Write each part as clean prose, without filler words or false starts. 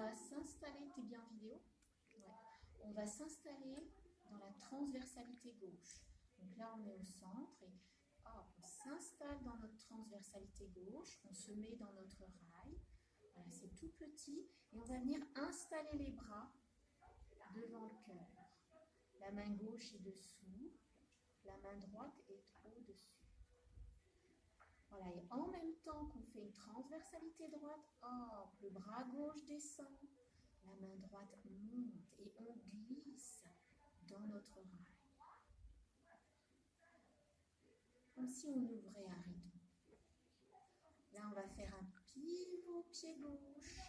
va s'installer, t'es bien en vidéo? Ouais. On va s'installer dans la transversalité gauche. Donc là, on est au centre et on s'installe dans notre transversalité gauche, on se met dans notre rail. Voilà, c'est tout petit et on va venir installer les bras devant le cœur. La main gauche est dessous, la main droite est au-dessus. Voilà, et en même temps qu'on fait une transversalité droite, le bras gauche descend, la main droite monte et on glisse dans notre rail. Comme si on ouvrait un rideau. Là, on va faire un pivot pied gauche.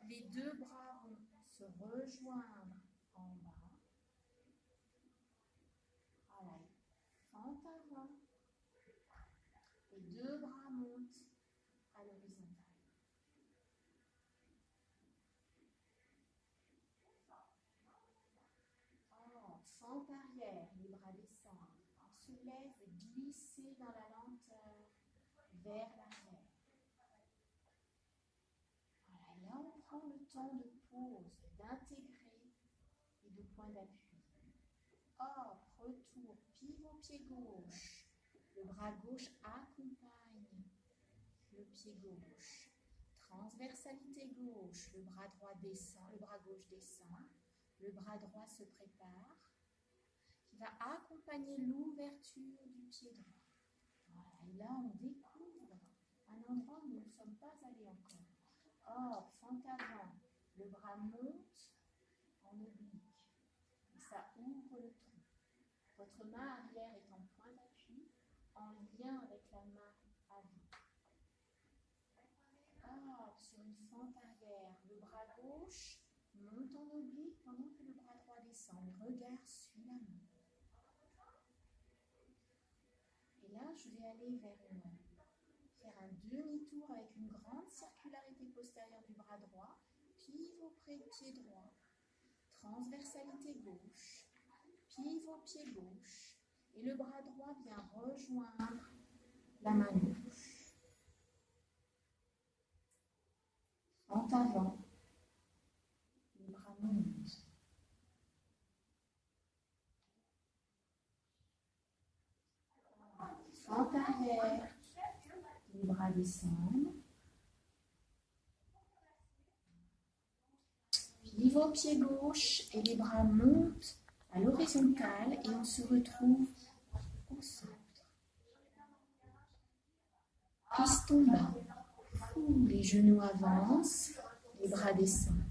Les deux bras vont se rejoindre en bas. Voilà, fente avant. Les deux bras montent à l'horizontale. Fente arrière, les bras descendent. On se lève, glisser dans la lenteur vers l'arrière. Voilà, et là on prend le temps de pause, d'intégrer et de point d'appui. Retour, pivot pied gauche. Le bras gauche accompagne le pied gauche. Transversalité gauche, le bras droit descend, le bras gauche descend. Le bras droit se prépare, qui va accompagner l'ouverture du pied droit. Voilà, et là on découvre un endroit où nous ne sommes pas allés encore. Fente avant, le bras monte en oblique, et ça ouvre le tronc. Votre main arrière est en point d'appui, en lien avec la main avant. Sur une fente arrière, le bras gauche monte en oblique pendant que le bras droit descend. Le regard suit la main. Et là, je vais aller faire un demi-tour avec une grande circularité postérieure du bras droit, pivot pied droit, transversalité gauche, pivot pied gauche, et le bras droit vient rejoindre la main gauche. Fente avant, le bras monte. Fente arrière, les bras descendent. Pivot pied gauche et les bras montent à l'horizontale et on se retrouve au centre. Piston bas. Les genoux avancent, les bras descendent.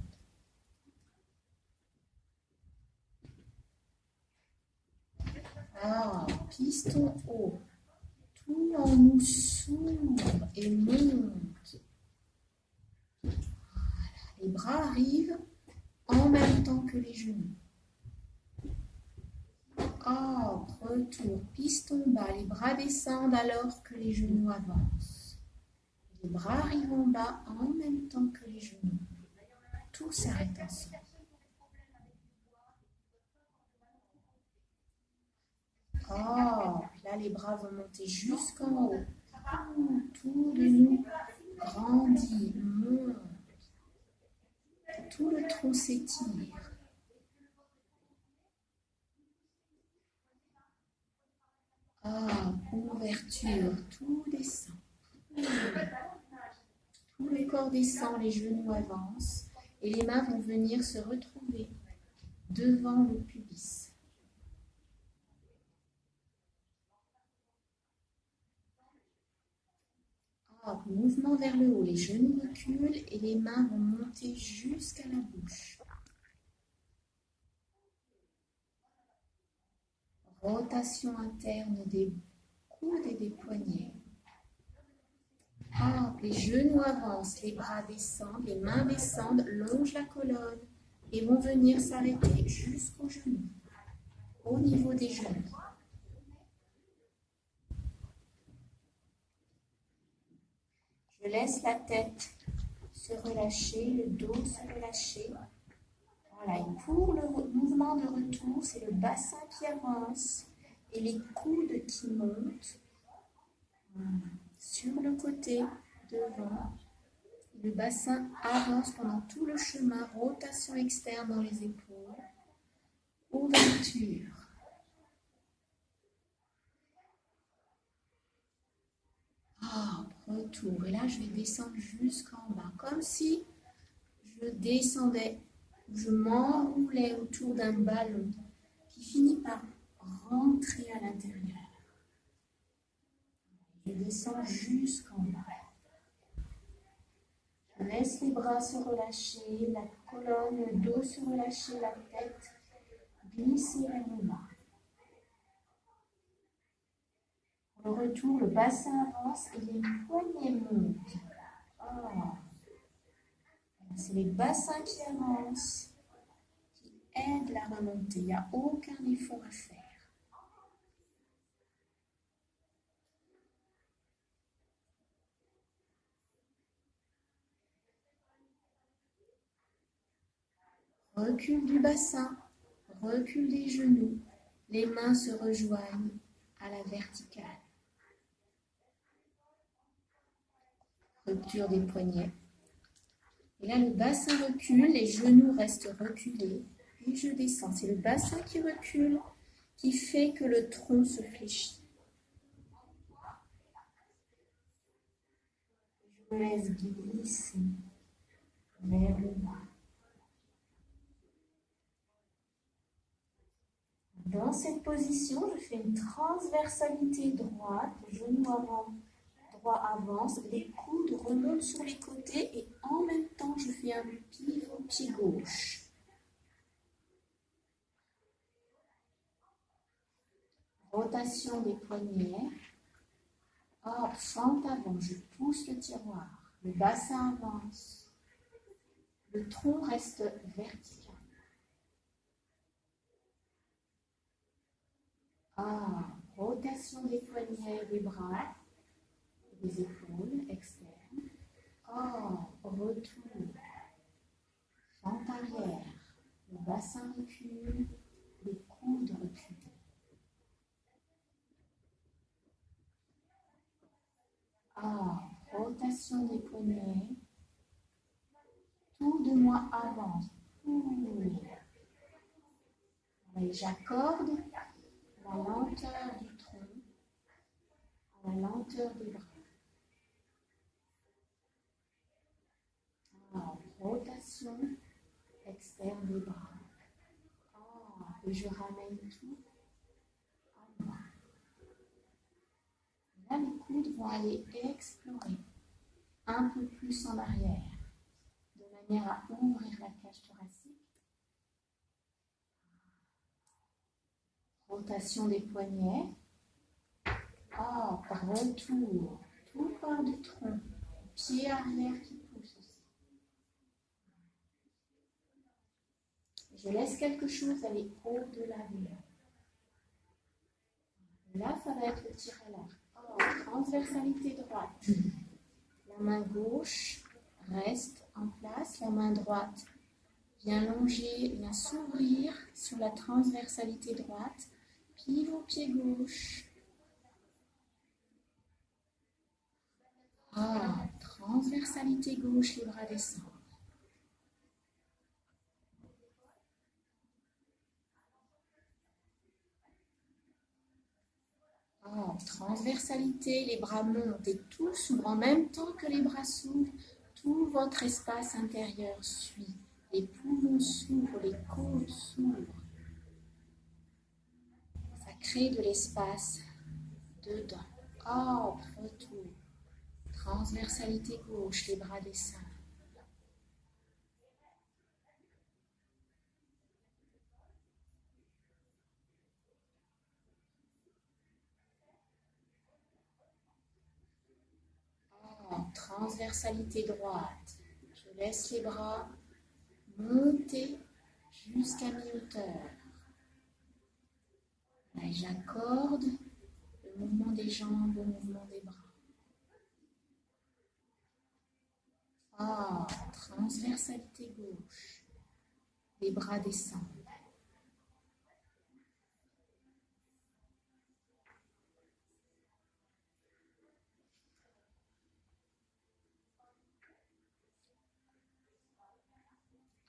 Piston haut. Tout en nous s'ouvre et monte. Voilà. Les bras arrivent en même temps que les genoux. Retour, piston bas, les bras descendent alors que les genoux avancent. Les bras arrivent en bas en même temps que les genoux. Tout s'arrête ensemble. Là les bras vont monter jusqu'en haut. Tout de nous grandit, monte. Tout le tronc s'étire. Ouverture, tout descend. Tout le corps descend, les genoux avancent et les mains vont venir se retrouver devant le pubis. Mouvement vers le haut, les genoux reculent et les mains vont monter jusqu'à la bouche. Rotation interne des coudes et des poignets. Les genoux avancent, les bras descendent, les mains descendent, longent la colonne et vont venir s'arrêter jusqu'aux genoux, au niveau des genoux. Je laisse la tête se relâcher, le dos se relâcher. Voilà, et pour le mouvement de retour, c'est le bassin qui avance et les coudes qui montent sur le côté, devant Le bassin avance pendant tout le chemin, rotation externe dans les épaules, ouverture. Retour. Et là, je vais descendre jusqu'en bas, comme si je descendais, je m'enroulais autour d'un ballon qui finit par rentrer à l'intérieur. Je descends jusqu'en bas. Je laisse les bras se relâcher, la colonne, le dos se relâcher, la tête glisser vers le bas. Au retour, le bassin avance et les poignets montent. C'est les bassins qui avancent, qui aident la remontée. Il n'y a aucun effort à faire. Recul du bassin, recul des genoux. Les mains se rejoignent à la verticale. Rupture des poignets. Et là, le bassin recule, les genoux restent reculés. Puis je descends. C'est le bassin qui recule qui fait que le tronc se fléchit. Je me laisse glisser vers le bas. Dans cette position, je fais une transversalité droite, genou avant, droit avance, les coudes remontent sur les côtés et en même temps, je fais un pivot pied gauche. Rotation des poignets. Hop, fente avant, je pousse le tiroir. Le bassin avance. Le tronc reste vertical. Rotation des poignets, des bras, des épaules externes. Retour. Fente arrière. Le bassin recule. Les coudes reculent. Rotation des poignets. Tout de moi avance. Et j'accorde la lenteur du tronc à la lenteur des bras. Rotation externe des bras. Et je ramène tout en bas. Là, les coudes vont aller explorer un peu plus en arrière, de manière à ouvrir la cage thoracique. Rotation des poignets. Retour. Tout part du tronc. Pied arrière qui pousse aussi. Je laisse quelque chose aller au-delà de là. Là, ça va être le tir à l'arc. Transversalité droite. La main gauche reste en place. La main droite vient longer, vient s'ouvrir sur la transversalité droite. Pivot pied gauche. Transversalité gauche, les bras descendent. Transversalité, les bras montent et tout s'ouvre en même temps que les bras s'ouvrent. Tout votre espace intérieur suit. Les poumons s'ouvrent, les côtes s'ouvrent. Ça crée de l'espace dedans. Retour. Transversalité gauche, les bras descendent. Transversalité droite. Je laisse les bras monter jusqu'à mi-hauteur. Et j'accorde le mouvement des jambes au mouvement des bras. Transversalité gauche. Les bras descendent.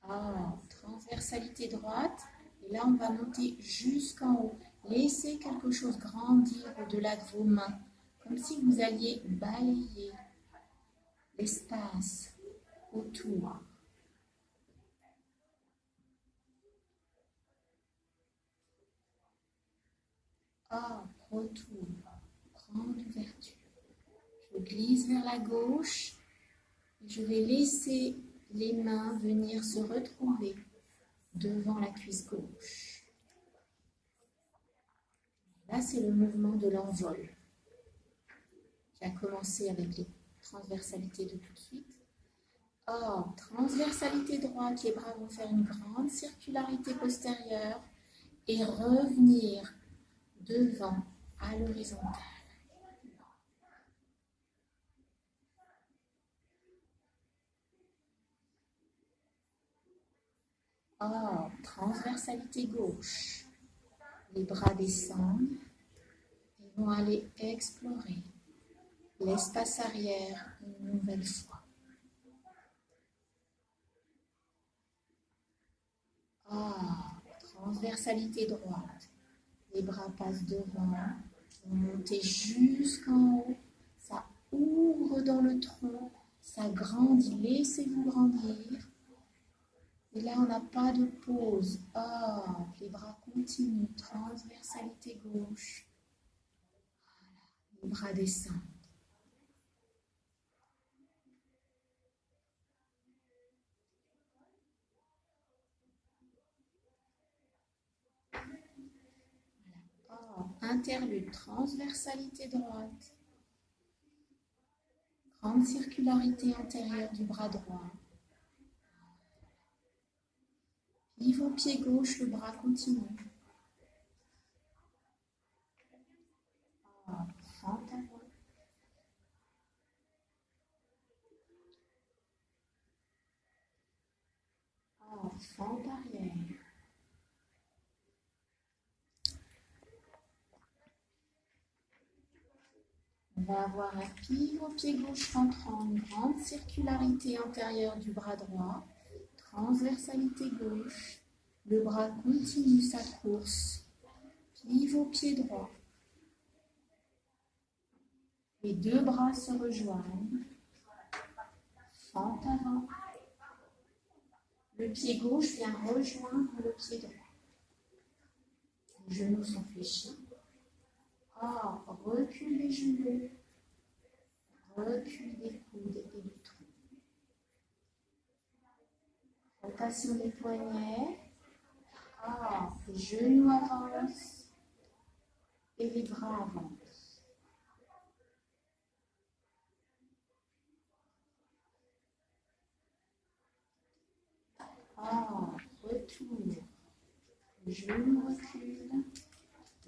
Ah, transversalité droite. Et là, on va monter jusqu'en haut. Laissez quelque chose grandir au-delà de vos mains, comme si vous alliez balayer l'espace autour. Ah, retour, grande ouverture. Je glisse vers la gauche et je vais laisser les mains venir se retrouver devant la cuisse gauche. Là, c'est le mouvement de l'envol qui a commencé avec les transversalités de tout de suite. Or, transversalité droite, les bras vont faire une grande circularité postérieure et revenir devant à l'horizontale. Or, transversalité gauche, les bras descendent et vont aller explorer l'espace arrière une nouvelle fois. Ah, transversalité droite. Les bras passent devant, vont monter jusqu'en haut. Ça ouvre dans le tronc, ça grandit. Laissez-vous grandir. Et là, on n'a pas de pause. Ah, les bras continuent. Transversalité gauche. Voilà. Les bras descendent. Interlude, transversalité droite. Grande circularité antérieure du bras droit. Pivot pied gauche, le bras continue. Fente avant. Fente arrière. On va avoir un pivot pied gauche rentrant, une grande circularité antérieure du bras droit, transversalité gauche, le bras continue sa course, pivot pied droit. Les deux bras se rejoignent, fente avant. Le pied gauche vient rejoindre le pied droit. Les genoux sont fléchis. Recul des genoux, recul des coudes et du tronc. Rotation des poignets. Les genoux avancent et les bras avancent. Retour. Les genoux reculent,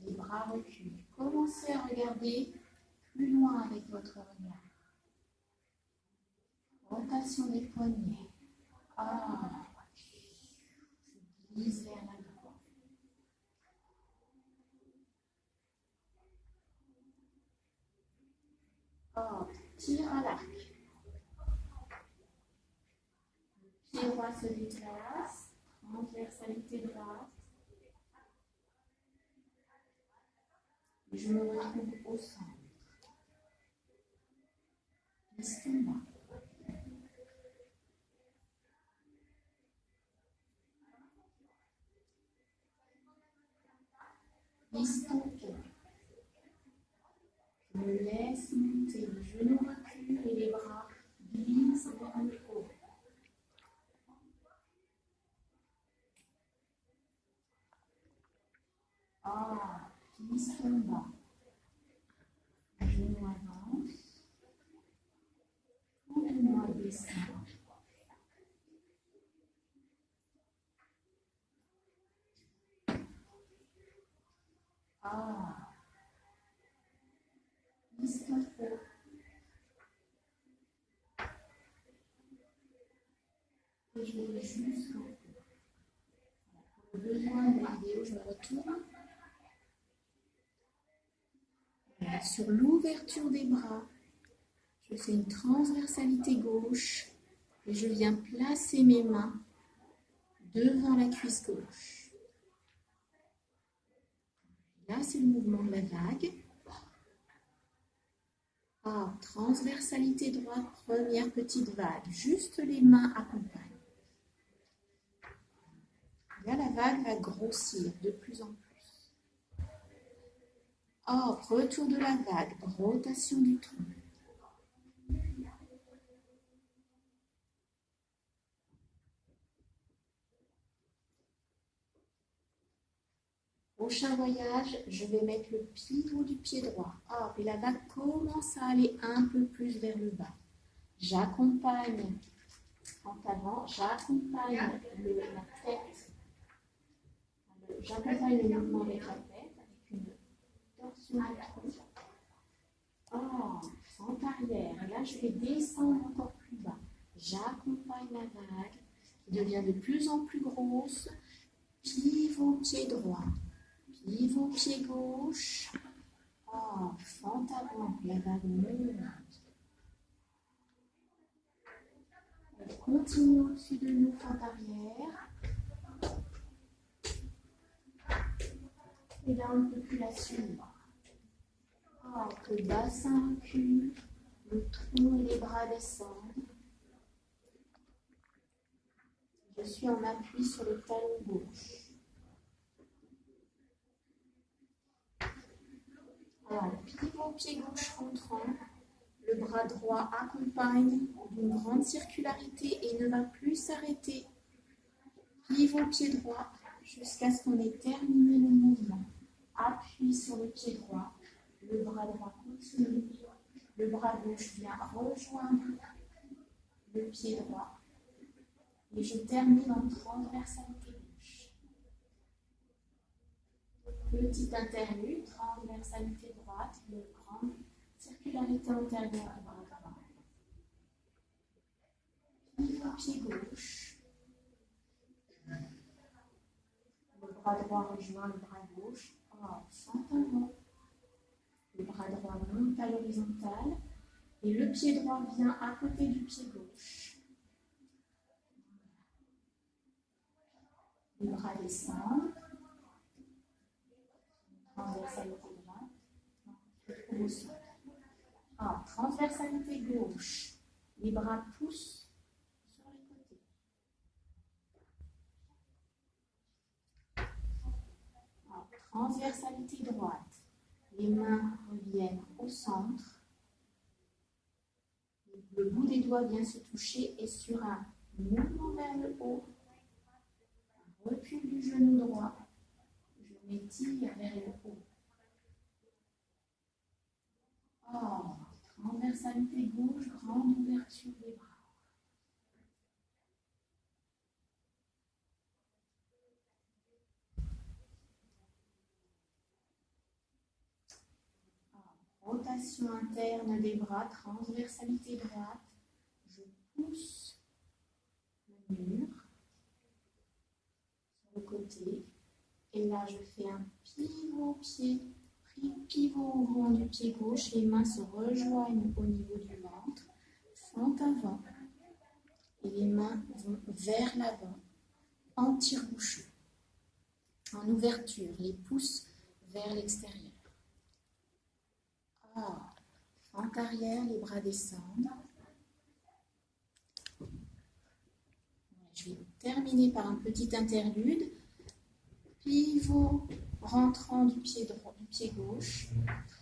les bras reculent. Commencez à regarder plus loin avec votre regard. Rotation des poignets. Je glisse vers la droite. Tire à l'arc. Le pied droit se déplace. Transversalité droite. Je me retrouve au centre. Piston bas. Piston haut. Je me laisse monter, les genoux reculent et les bras glissent vers le haut. Piston bas. Les genoux avancent. Tout le moi descend. Piston haut. Et je vais jusqu'au bout. Pour le besoin de la vidéo, je me retourne. Sur l'ouverture des bras, je fais une transversalité gauche et je viens placer mes mains devant la cuisse gauche. Là, c'est le mouvement de la vague. Ah, transversalité droite, première petite vague. Juste les mains accompagnent. Là, la vague va grossir de plus en plus. Oh, retour de la vague, rotation du tronc. Prochain voyage, je vais mettre le pivot du pied droit. Ah, et la vague commence à aller un peu plus vers le bas. J'accompagne en avant, j'accompagne la tête. J'accompagne le mouvement avec la tête, avec une torsion du tronc. Oh, fente arrière. Et là, je vais descendre encore plus bas. J'accompagne la vague qui devient de plus en plus grosse. Pivot pied droit. Pivot pied gauche. Oh, fente avant. La vague monte. On continue au-dessus de nous, fente arrière. Et là, on ne peut plus la suivre. Oh, le bassin recule, le tronc et les bras descendent. Je suis en appui sur le talon gauche. Alors, pivot pied gauche rentrant. Le bras droit accompagne d'une grande circularité et ne va plus s'arrêter. Pivot pied droit jusqu'à ce qu'on ait terminé le mouvement. Appui sur le pied droit. Le bras droit continue. Le bras gauche vient rejoindre le pied droit. Et je termine en transversalité gauche. Petite interlude, transversalité droite, une grande circularité antérieure du bras droit. Pivot pied gauche. Le bras droit rejoint le bras gauche. Fente avant. Le bras droit monte à l'horizontale. Et le pied droit vient à côté du pied gauche. Les bras descendent. Transversalité droite. Je trouve au sol. Transversalité gauche. Les bras poussent sur les côtés. Transversalité droite. Les mains reviennent au centre. Le bout des doigts vient se toucher et sur un mouvement vers le haut, un recul du genou droit, je m'étire vers le haut. Transversalité gauche, grande ouverture des bras. Rotation interne des bras, transversalité droite. Je pousse le mur sur le côté. Et là, je fais un pivot pied, pivot au vent du pied gauche. Les mains se rejoignent au niveau du ventre. Fente avant. Et les mains vont vers l'avant, en tire-bouchon, en ouverture, les pouces vers l'extérieur. Fente arrière, les bras descendent. Je vais terminer par un petit interlude. Pivot rentrant du pied gauche,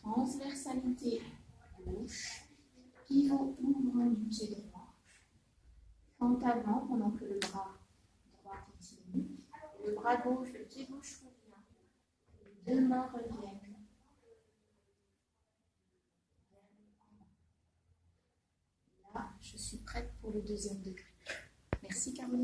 transversalité gauche, pivot ouvrant du pied droit. Fente avant pendant que le bras droit continue. Le bras gauche, le pied gauche revient. Les deux mains reviennent. Là, je suis prête pour le deuxième degré. Merci Caroline.